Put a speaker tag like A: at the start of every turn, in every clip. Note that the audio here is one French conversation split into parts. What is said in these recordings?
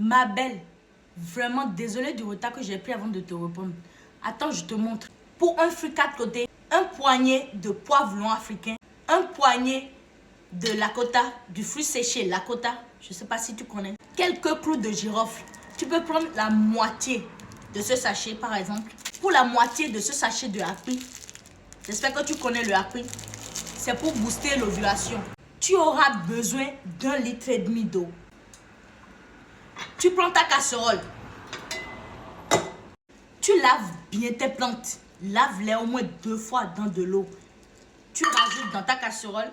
A: Ma belle, vraiment désolée du retard que j'ai pris avant de te répondre. Attends, je te montre. Pour un fruit 4 côtés, un poignet de poivron africain, un poignet de lakota, du fruit séché lakota, je ne sais pas si tu connais, quelques clous de girofle. Tu peux prendre la moitié de ce sachet par exemple. Pour la moitié de ce sachet de happi, j'espère que tu connais le happi, c'est pour booster l'ovulation. Tu auras besoin d'1,5 litre d'eau. Tu prends ta casserole. Tu laves bien tes plantes. Lave-les au moins 2 fois dans de l'eau. Tu rajoutes dans ta casserole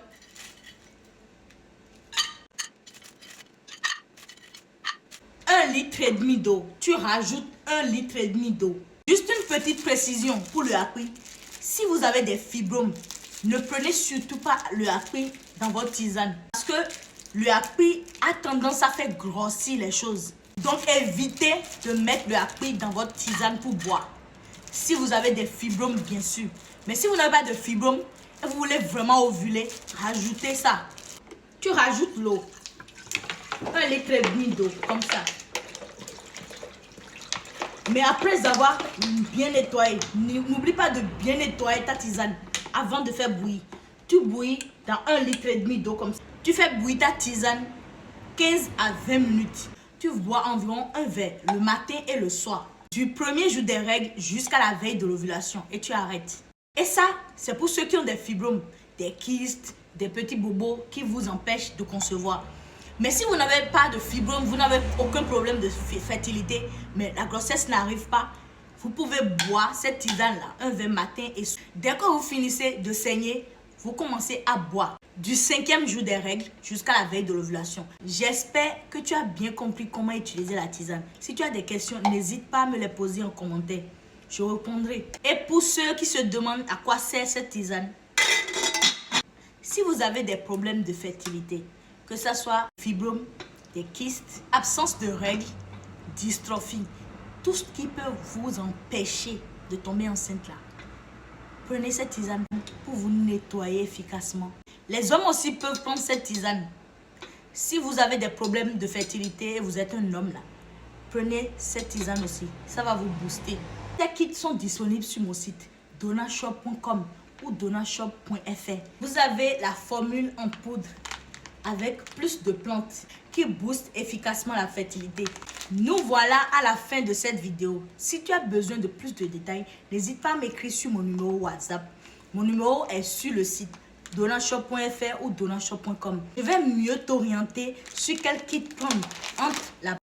A: 1,5 litre d'eau. Tu rajoutes 1,5 litre d'eau. Juste une petite précision pour le happi. Si vous avez des fibromes, ne prenez surtout pas le happi dans votre tisane. Parce que le happi a tendance à faire grossir les choses. Donc évitez de mettre le happi dans votre tisane pour boire. Si vous avez des fibromes, bien sûr. Mais si vous n'avez pas de fibromes et vous voulez vraiment ovuler, rajoutez ça. Tu rajoutes l'eau. 1,5 litre d'eau, comme ça. Mais après avoir bien nettoyé, n'oublie pas de bien nettoyer ta tisane avant de faire bouillir. Tu bouillis dans 1,5 litre d'eau comme ça. Tu fais bouillir ta tisane 15 à 20 minutes. Tu bois environ un verre le matin et le soir. Du premier jour des règles jusqu'à la veille de l'ovulation. Et tu arrêtes. Et ça, c'est pour ceux qui ont des fibromes, des kystes, des petits bobos qui vous empêchent de concevoir. Mais si vous n'avez pas de fibromes, vous n'avez aucun problème de fertilité, mais la grossesse n'arrive pas, vous pouvez boire cette tisane-là un verre matin et soir. Dès que vous finissez de saigner, vous commencez à boire du 5e jour des règles jusqu'à la veille de l'ovulation. J'espère que tu as bien compris comment utiliser la tisane. Si tu as des questions, n'hésite pas à me les poser en commentaire. Je répondrai. Et pour ceux qui se demandent à quoi sert cette tisane, si vous avez des problèmes de fertilité, que ce soit fibromes, des kystes, absence de règles, dystrophie, tout ce qui peut vous empêcher de tomber enceinte là, prenez cette tisane pour vous nettoyer efficacement. Les hommes aussi peuvent prendre cette tisane. Si vous avez des problèmes de fertilité et vous êtes un homme là, prenez cette tisane aussi. Ça va vous booster. Les kits sont disponibles sur mon site donashop.com ou donashop.fr. Vous avez la formule en poudre avec plus de plantes qui boostent efficacement la fertilité. Nous voilà à la fin de cette vidéo. Si tu as besoin de plus de détails, n'hésite pas à m'écrire sur mon numéro WhatsApp. Mon numéro est sur le site donashop.fr ou donashop.com. Je vais mieux t'orienter sur quel kit prendre entre la